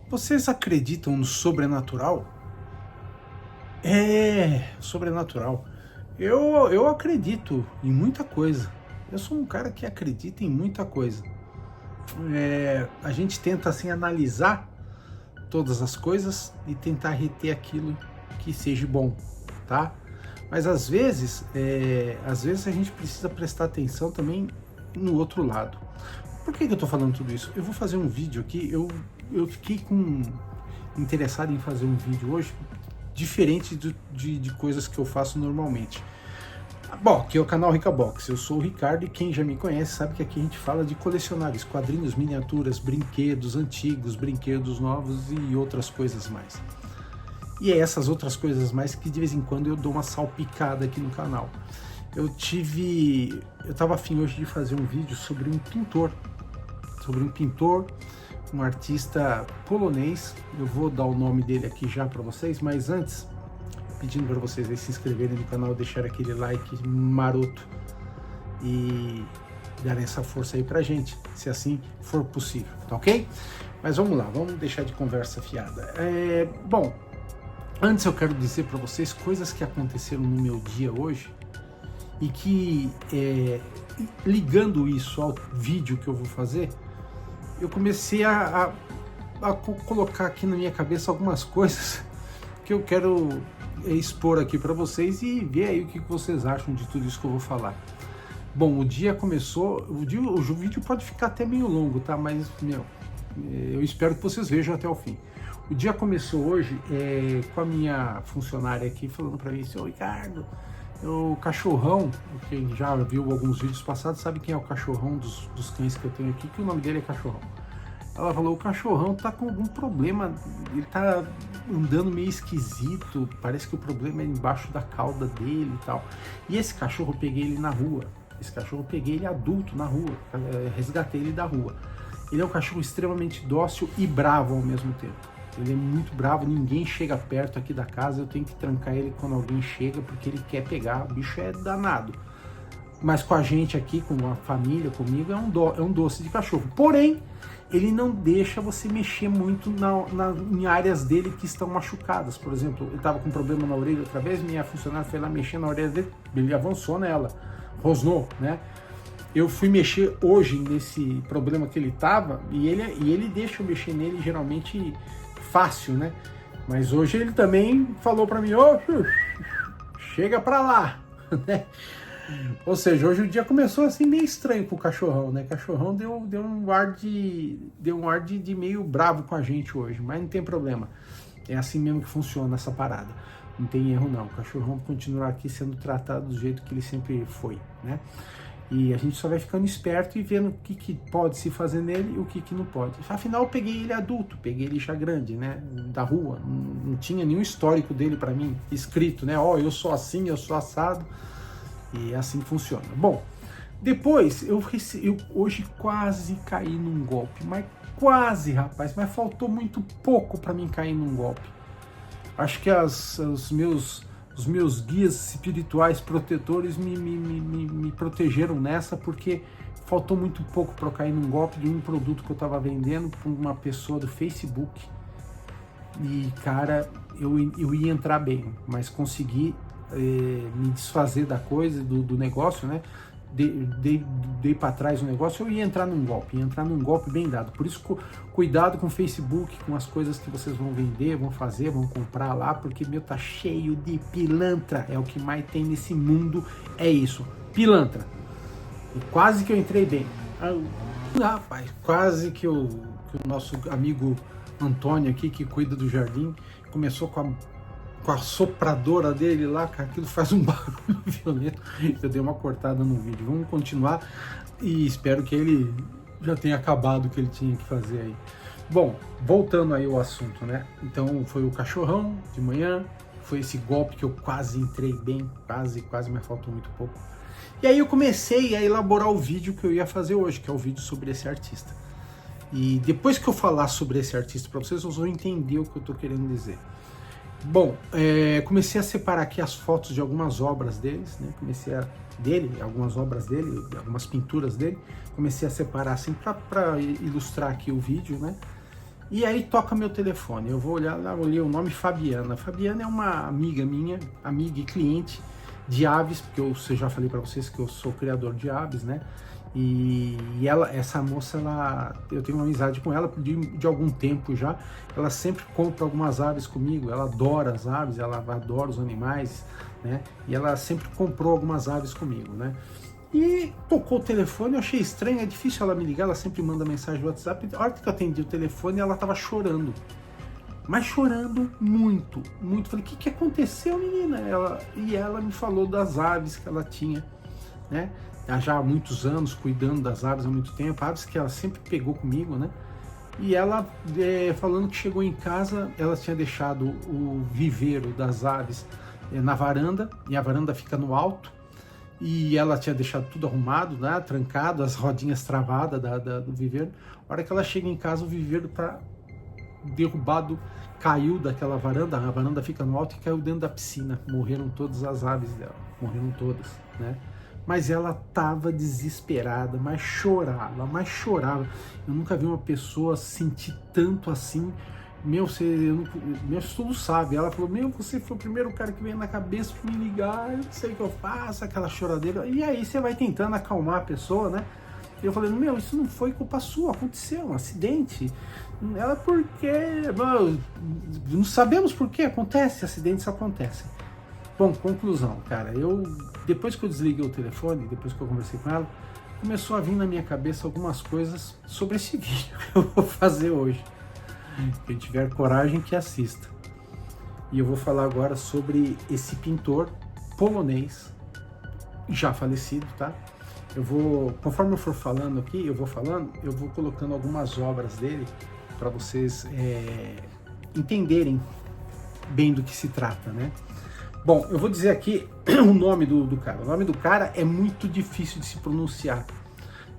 Vocês acreditam no sobrenatural? Sobrenatural. Eu acredito em muita coisa. Eu sou um cara que acredita em muita coisa. A gente tenta assim analisar todas as coisas e tentar reter aquilo que seja bom, tá? Mas às vezes a gente precisa prestar atenção também no outro lado. Por que eu estou falando tudo isso? Eu vou fazer um vídeo aqui, eu fiquei interessado em fazer um vídeo hoje diferente de coisas que eu faço normalmente. Bom, aqui é o canal Rica Box, eu sou o Ricardo e quem já me conhece sabe que aqui a gente fala de colecionáveis, quadrinhos, miniaturas, brinquedos antigos, brinquedos novos e outras coisas mais. E é essas outras coisas mais que de vez em quando eu dou uma salpicada aqui no canal. Eu estava afim hoje de fazer um vídeo sobre um pintor, um artista polonês. Eu vou dar o nome dele aqui já para vocês, mas antes, pedindo para vocês aí se inscreverem no canal, deixar aquele like maroto e darem essa força aí pra gente, se assim for possível, tá ok? Mas vamos lá, vamos deixar de conversa fiada. Bom, antes eu quero dizer para vocês coisas que aconteceram no meu dia hoje e que, ligando isso ao vídeo que eu vou fazer, eu comecei a colocar aqui na minha cabeça algumas coisas que eu quero expor aqui para vocês e ver aí o que vocês acham de tudo isso que eu vou falar. Bom, o dia começou, o vídeo pode ficar até meio longo, tá? Mas, eu espero que vocês vejam até o fim. O dia começou hoje com a minha funcionária aqui falando para mim assim: ô Ricardo, o cachorrão, quem já viu alguns vídeos passados sabe quem é o cachorrão dos cães que eu tenho aqui, que o nome dele é Cachorrão. Ela falou: o cachorrão tá com algum problema, ele tá andando meio esquisito, parece que o problema é embaixo da cauda dele e tal. E esse cachorro eu peguei ele na rua, peguei ele adulto na rua, resgatei ele da rua. Ele é um cachorro extremamente dócil e bravo ao mesmo tempo. Ele é muito bravo, ninguém chega perto aqui da casa, eu tenho que trancar ele quando alguém chega, porque ele quer pegar, o bicho é danado. Mas com a gente aqui, com a família, comigo, é um doce de cachorro. Porém, ele não deixa você mexer muito em áreas dele que estão machucadas. Por exemplo, ele estava com problema na orelha outra vez, minha funcionária foi lá mexer na orelha dele, ele avançou nela, rosnou, né? Eu fui mexer hoje nesse problema que ele estava e ele deixa eu mexer nele geralmente fácil, né? Mas hoje ele também falou para mim: ô, chega pra lá, né? Ou seja, hoje o dia começou assim meio estranho pro cachorrão, né? Cachorrão deu um ar de meio bravo com a gente hoje, mas não tem problema. É assim mesmo que funciona essa parada. Não tem erro não. O cachorrão continuará aqui sendo tratado do jeito que ele sempre foi, né? E a gente só vai ficando esperto e vendo o que pode se fazer nele e o que não pode. Afinal, eu peguei ele adulto, peguei ele já grande, né? Da rua. Não tinha nenhum histórico dele para mim escrito, né? Ó, eu sou assim, eu sou assado. E é assim que funciona. Bom, depois eu hoje quase caí num golpe, mas quase, rapaz, mas faltou muito pouco para mim cair num golpe. Acho que os meus guias espirituais protetores me protegeram nessa, porque faltou muito pouco para eu cair num golpe de um produto que eu estava vendendo para uma pessoa do Facebook. E, cara, eu ia entrar bem, mas consegui me desfazer da coisa, do negócio, né? Dei para trás o negócio, eu ia entrar num golpe bem dado. Por isso, cuidado com o Facebook, com as coisas que vocês vão vender, vão fazer, vão comprar lá, porque tá cheio de pilantra. É o que mais tem nesse mundo, é isso, pilantra. E quase que eu entrei bem. Rapaz, quase que o nosso amigo Antônio aqui, que cuida do jardim, começou com a sopradora dele lá, que aquilo faz um barulho violento. Eu dei uma cortada no vídeo. Vamos continuar e espero que ele já tenha acabado o que ele tinha que fazer aí. Bom, voltando aí ao assunto, né? Então foi o cachorrão de manhã, foi esse golpe que eu quase entrei bem, quase, mas faltou muito pouco. E aí eu comecei a elaborar o vídeo que eu ia fazer hoje, que é o vídeo sobre esse artista. E depois que eu falar sobre esse artista para vocês vão entender o que eu tô querendo dizer. Bom, comecei a separar aqui as fotos de algumas obras deles, né? Algumas obras dele, algumas pinturas dele. Comecei a separar assim para ilustrar aqui o vídeo, né? E aí toca meu telefone, eu vou olhar lá, olhei o nome Fabiana. Fabiana é uma amiga minha, amiga e cliente de aves, porque eu já falei para vocês que eu sou criador de aves, né? E ela, essa moça, eu tenho uma amizade com ela de algum tempo já. Ela sempre compra algumas aves comigo, ela adora as aves, ela adora os animais, né? E ela sempre comprou algumas aves comigo, né? E tocou o telefone, eu achei estranho, é difícil ela me ligar, ela sempre manda mensagem no WhatsApp. A hora que eu atendi o telefone, ela tava chorando. Mas chorando muito, muito. Falei, o que aconteceu, menina? Ela me falou das aves que ela tinha, né? Já há muitos anos, cuidando das aves há muito tempo, aves que ela sempre pegou comigo, né? E ela falando que chegou em casa, ela tinha deixado o viveiro das aves na varanda, e a varanda fica no alto, e ela tinha deixado tudo arrumado, né? Trancado, as rodinhas travadas do viveiro. A hora que ela chega em casa, o viveiro tá derrubado, caiu daquela varanda, a varanda fica no alto e caiu dentro da piscina. Morreram todas as aves dela, morreram todas, né? Mas ela estava desesperada, mas chorava. Eu nunca vi uma pessoa sentir tanto assim. Meu estudo sabe. Ela falou, você foi o primeiro cara que veio na cabeça para me ligar, eu não sei o que eu faço, aquela choradeira. E aí você vai tentando acalmar a pessoa, né? E eu falei, isso não foi culpa sua, aconteceu um acidente. Ela, por quê? Não sabemos por que acontece, acidentes acontecem. Bom, conclusão, cara, depois que eu desliguei o telefone, depois que eu conversei com ela, começou a vir na minha cabeça algumas coisas sobre esse vídeo que eu vou fazer hoje. Quem tiver coragem que assista. E eu vou falar agora sobre esse pintor polonês, já falecido, tá? Conforme eu for falando aqui, eu vou colocando algumas obras dele para vocês entenderem bem do que se trata, né? Bom, eu vou dizer aqui o nome do cara. O nome do cara é muito difícil de se pronunciar.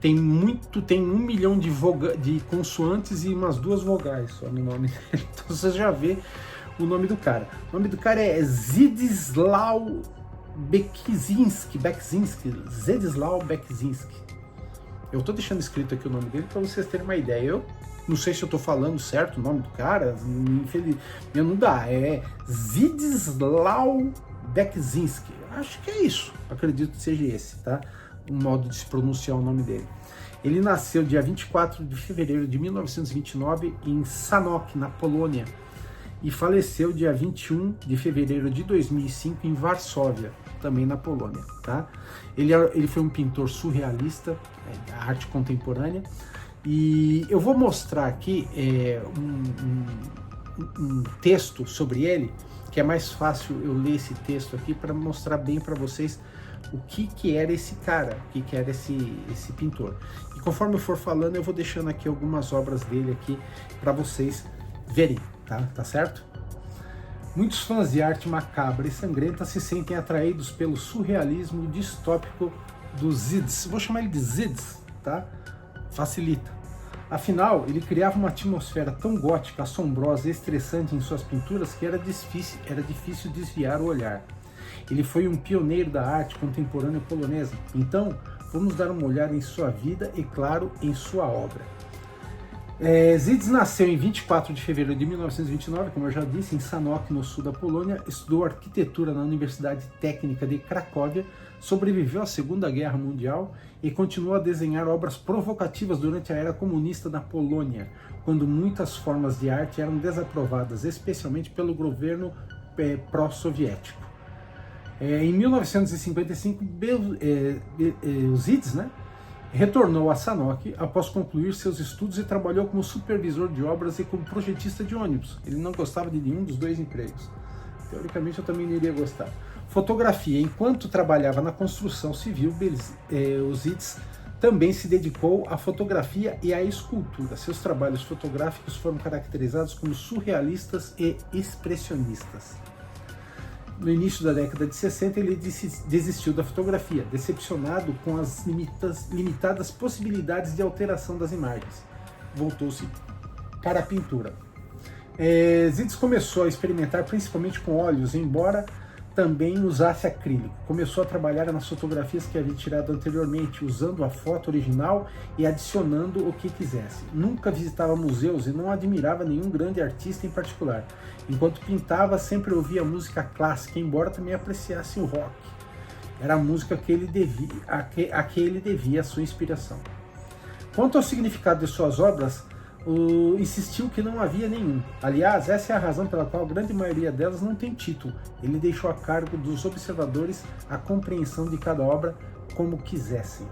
Tem 1 milhão de consoantes e umas 2 vogais só no nome dele. Então você já vê o nome do cara. O nome do cara é Zdzisław Beksiński. Zdzisław Beksiński. Eu tô deixando escrito aqui o nome dele para vocês terem uma ideia. Eu não sei se eu tô falando certo o nome do cara, não dá, é Zdzisław Beksiński. Acho que é isso, acredito que seja esse, tá? Um modo de se pronunciar o nome dele. Ele nasceu dia 24 de fevereiro de 1929 em Sanok, na Polônia, e faleceu dia 21 de fevereiro de 2005 em Varsóvia, também na Polônia, tá? Ele foi um pintor surrealista, da arte contemporânea. E eu vou mostrar aqui um texto sobre ele, que é mais fácil eu ler esse texto aqui para mostrar bem para vocês o que era esse cara, o que era esse pintor. E conforme eu for falando, eu vou deixando aqui algumas obras dele aqui para vocês verem, tá certo? Muitos fãs de arte macabra e sangrenta se sentem atraídos pelo surrealismo distópico do Zds. Vou chamar ele de Zds, tá? Facilita. Afinal, ele criava uma atmosfera tão gótica, assombrosa e estressante em suas pinturas que era difícil desviar o olhar. Ele foi um pioneiro da arte contemporânea polonesa. Então, vamos dar uma olhada em sua vida e, claro, em sua obra. Zds nasceu em 24 de fevereiro de 1929, como eu já disse, em Sanok, no sul da Polônia. Estudou arquitetura na Universidade Técnica de Cracóvia, sobreviveu à Segunda Guerra Mundial e continuou a desenhar obras provocativas durante a era comunista na Polônia, quando muitas formas de arte eram desaprovadas, especialmente pelo governo pró-soviético. Em 1955, o Zds, né, retornou a Sanok após concluir seus estudos e trabalhou como supervisor de obras e como projetista de ônibus. Ele não gostava de nenhum dos 2 empregos. Teoricamente, eu também não iria gostar. Fotografia. Enquanto trabalhava na construção civil, o Zds também se dedicou à fotografia e à escultura. Seus trabalhos fotográficos foram caracterizados como surrealistas e expressionistas. No início da década de 60, ele desistiu da fotografia, decepcionado com as limitadas possibilidades de alteração das imagens. Voltou-se para a pintura. Zds começou a experimentar principalmente com óleos, embora também usasse acrílico. Começou a trabalhar nas fotografias que havia tirado anteriormente, usando a foto original e adicionando o que quisesse. Nunca visitava museus e não admirava nenhum grande artista em particular. Enquanto pintava, sempre ouvia música clássica, embora também apreciasse o rock. Era a música que ele a que ele devia a sua inspiração. Quanto ao significado de suas obras, insistiu que não havia nenhum. Aliás, essa é a razão pela qual a grande maioria delas não tem título. Ele deixou a cargo dos observadores a compreensão de cada obra como quisessem.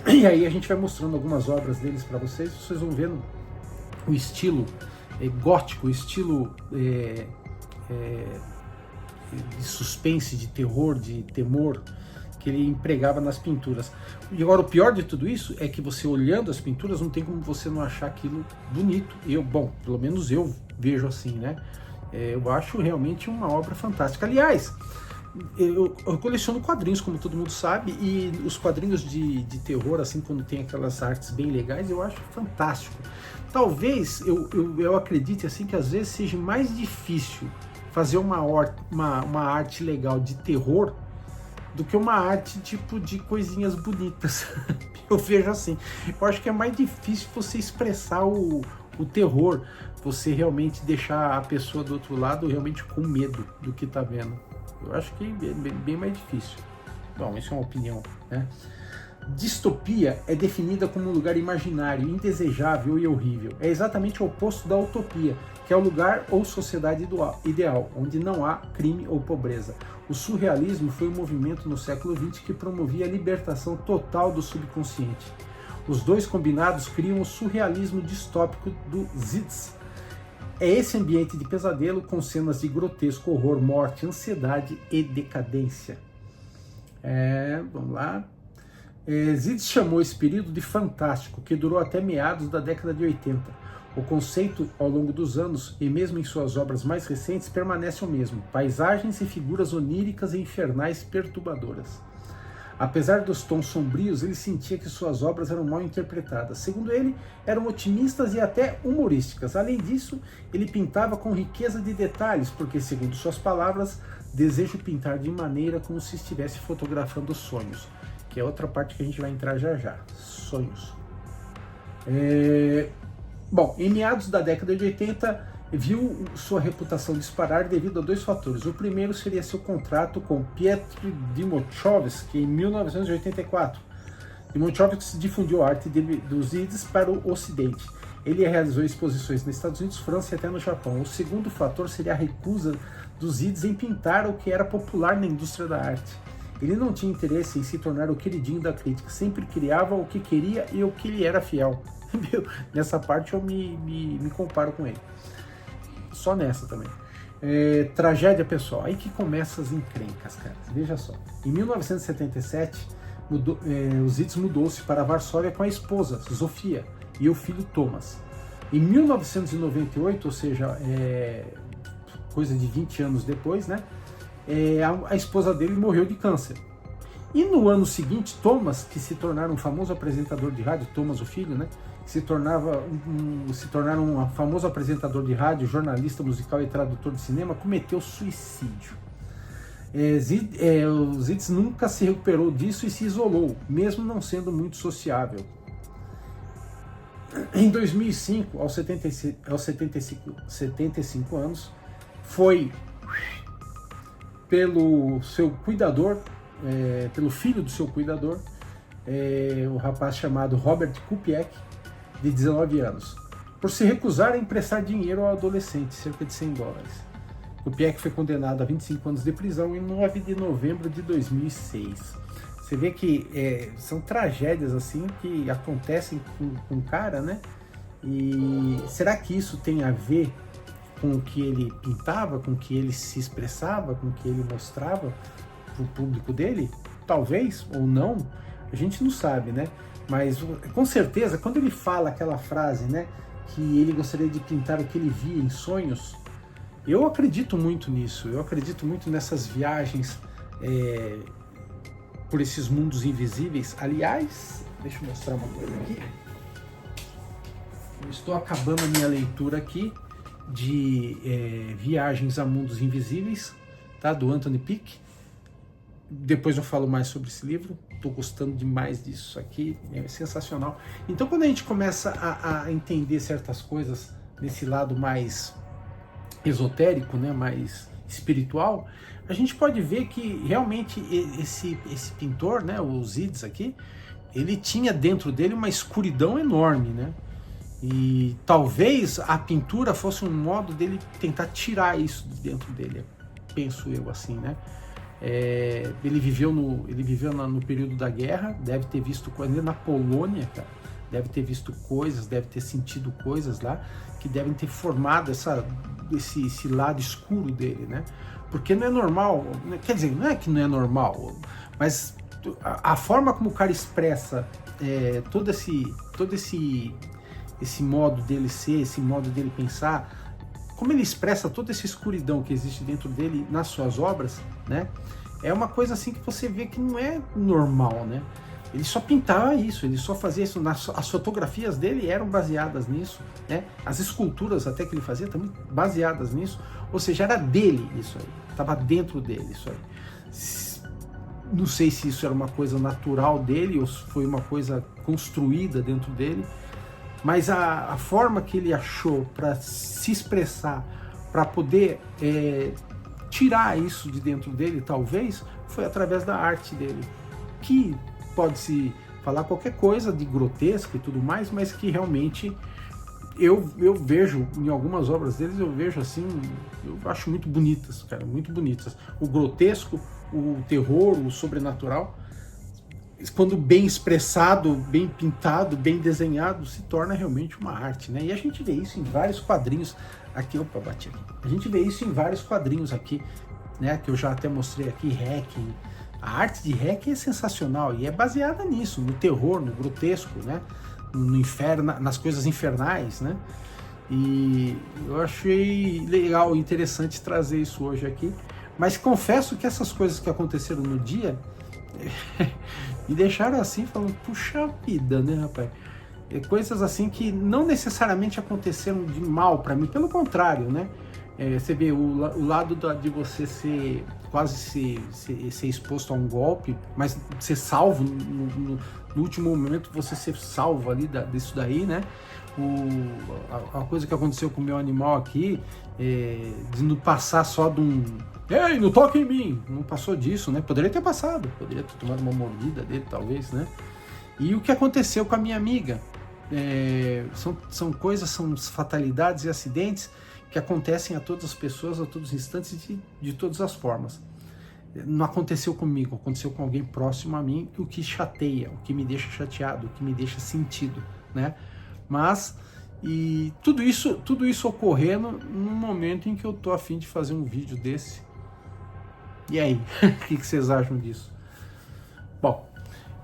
E aí a gente vai mostrando algumas obras deles para vocês. Vocês vão vendo o estilo gótico, o estilo de suspense, de terror, de temor que ele empregava nas pinturas. E agora o pior de tudo isso é que você olhando as pinturas não tem como você não achar aquilo bonito. Bom, pelo menos eu vejo assim, né? Eu acho realmente uma obra fantástica. Aliás, eu coleciono quadrinhos, como todo mundo sabe, e os quadrinhos de terror, assim, quando tem aquelas artes bem legais, eu acho fantástico. Talvez eu acredite assim que às vezes seja mais difícil fazer uma arte legal de terror do que uma arte tipo de coisinhas bonitas. Eu vejo assim. Eu acho que é mais difícil você expressar o terror, você realmente deixar a pessoa do outro lado realmente com medo do que tá vendo. Eu acho que é bem mais difícil. Bom, isso é uma opinião, né? Distopia é definida como um lugar imaginário, indesejável e horrível. É exatamente o oposto da utopia, que é o lugar ou sociedade ideal, onde não há crime ou pobreza. O surrealismo foi um movimento no século XX que promovia a libertação total do subconsciente. Os dois combinados criam o surrealismo distópico do Zits. É esse ambiente de pesadelo com cenas de grotesco horror, morte, ansiedade e decadência. Vamos lá. Zits chamou esse período de fantástico, que durou até meados da década de 80. O conceito, ao longo dos anos, e mesmo em suas obras mais recentes, permanece o mesmo: paisagens e figuras oníricas e infernais perturbadoras. Apesar dos tons sombrios, ele sentia que suas obras eram mal interpretadas. Segundo ele, eram otimistas e até humorísticas. Além disso, ele pintava com riqueza de detalhes, porque, segundo suas palavras, desejo pintar de maneira como se estivesse fotografando sonhos, que é outra parte que a gente vai entrar já já. Sonhos. Bom, em meados da década de 80, viu sua reputação disparar devido a dois fatores. O primeiro seria seu contrato com Pietro Dimochovski em 1984. Dimochovski difundiu a arte dos Zits para o Ocidente. Ele realizou exposições nos Estados Unidos, França e até no Japão. O segundo fator seria a recusa dos Zits em pintar o que era popular na indústria da arte. Ele não tinha interesse em se tornar o queridinho da crítica, sempre criava o que queria e o que lhe era fiel. Nessa parte eu me comparo com ele. Só nessa também. Tragédia pessoal. Aí que começa as encrencas, cara. Veja só. Em 1977, o Zits mudou-se para Varsóvia com a esposa, Zofia, e o filho Thomas. Em 1998, ou seja, coisa de 20 anos depois, né? A esposa dele morreu de câncer. E no ano seguinte, Thomas, que se tornara um famoso apresentador de rádio, Thomas o filho, né? Se tornaram um famoso apresentador de rádio, jornalista musical e tradutor de cinema, cometeu suicídio. O Zits nunca se recuperou disso e se isolou, mesmo não sendo muito sociável. Em 2005, aos 75 anos, foi pelo seu cuidador, pelo filho do seu cuidador, o rapaz chamado Robert Kupiec, de 19 anos, por se recusar a emprestar dinheiro ao adolescente, cerca de $100. Kupiec foi condenado a 25 anos de prisão em 9 de novembro de 2006. Você vê que são tragédias assim que acontecem com o cara, né? E será que isso tem a ver com o que ele pintava, com o que ele se expressava, com o que ele mostrava para o público dele? Talvez, ou não, a gente não sabe, né? Mas com certeza, quando ele fala aquela frase, né, que ele gostaria de pintar o que ele via em sonhos, eu acredito muito nisso, eu acredito muito nessas viagens por esses mundos invisíveis. Aliás, deixa eu mostrar uma coisa aqui. Eu estou acabando a minha leitura aqui de Viagens a Mundos Invisíveis, tá? Do Anthony Peake. Depois eu falo mais sobre esse livro. Estou gostando demais disso aqui, é sensacional. Então, quando a gente começa a entender certas coisas desse lado mais esotérico, né, mais espiritual, a gente pode ver que realmente esse pintor, né, o Zids aqui, ele tinha dentro dele uma escuridão enorme, né? E talvez a pintura fosse um modo dele tentar tirar isso de dentro dele, penso eu assim, né? Ele viveu no período da guerra, deve ter visto coisas na Polônia, cara, deve ter visto coisas, deve ter sentido coisas lá que devem ter formado esse lado escuro dele, né? Porque não é normal, quer dizer, não é que não é normal, mas a forma como o cara expressa todo esse modo dele ser, esse modo dele pensar, como ele expressa toda essa escuridão que existe dentro dele nas suas obras, né? É uma coisa assim que você vê que não é normal, né? Ele só pintava isso, ele só fazia isso. As fotografias dele eram baseadas nisso, né? As esculturas até que ele fazia também baseadas nisso. Ou seja, era dele isso aí, estava dentro dele isso aí. Não sei se isso era uma coisa natural dele ou se foi uma coisa construída dentro dele, mas a forma que ele achou para se expressar, para poder tirar isso de dentro dele, talvez, foi através da arte dele, que pode-se falar qualquer coisa de grotesco e tudo mais, mas que realmente eu vejo, em algumas obras deles, eu vejo assim, eu acho muito bonitas, cara, muito bonitas. O grotesco, o terror, o sobrenatural, quando bem expressado, bem pintado, bem desenhado, se torna realmente uma arte, né? E a gente vê isso em vários quadrinhos aqui, opa, bati aqui. A gente vê isso em vários quadrinhos aqui, né? Que eu já até mostrei aqui, Hacking. A arte de Hacking é sensacional e é baseada nisso, no terror, no grotesco, né? No inferno, nas coisas infernais, né? E eu achei legal, interessante trazer isso hoje aqui. Mas confesso que essas coisas que aconteceram no dia me deixaram assim, falando, puxa vida, né, rapaz? Coisas assim que não necessariamente aconteceram de mal para mim, pelo contrário, né? Você vê o lado de você ser quase ser exposto a um golpe, mas ser salvo no último momento, você ser salvo ali disso daí, né? A coisa que aconteceu com o meu animal aqui, de não passar só de um... Ei, não toca em mim! Não passou disso, né? Poderia ter passado, poderia ter tomado uma mordida dele, talvez, né? E o que aconteceu com a minha amiga? São coisas, são fatalidades e acidentes que acontecem a todas as pessoas, a todos os instantes, de todas as formas. Não aconteceu comigo, aconteceu com alguém próximo a mim, o que chateia, o que me deixa chateado, o que me deixa sentido, né? Mas, e tudo isso ocorrendo num momento em que eu tô a fim de fazer um vídeo desse. E aí, o que vocês acham disso? Bom,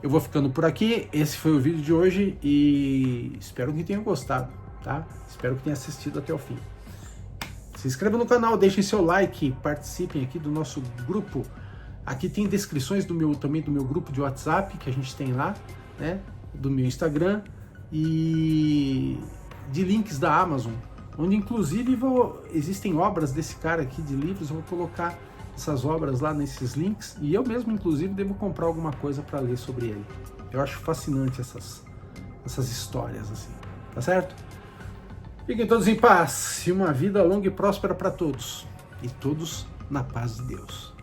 eu vou ficando por aqui, esse foi o vídeo de hoje e espero que tenham gostado, tá? Espero que tenham assistido até o fim. Se inscrevam no canal, deixem seu like, participem aqui do nosso grupo. Aqui tem descrições também do meu grupo de WhatsApp que a gente tem lá, né? Do meu Instagram e de links da Amazon, onde inclusive existem obras desse cara aqui de livros, eu vou colocar essas obras lá nesses links e eu mesmo inclusive devo comprar alguma coisa para ler sobre ele. Eu acho fascinante essas histórias assim, tá certo? Fiquem todos em paz e uma vida longa e próspera para todos, e todos na paz de Deus.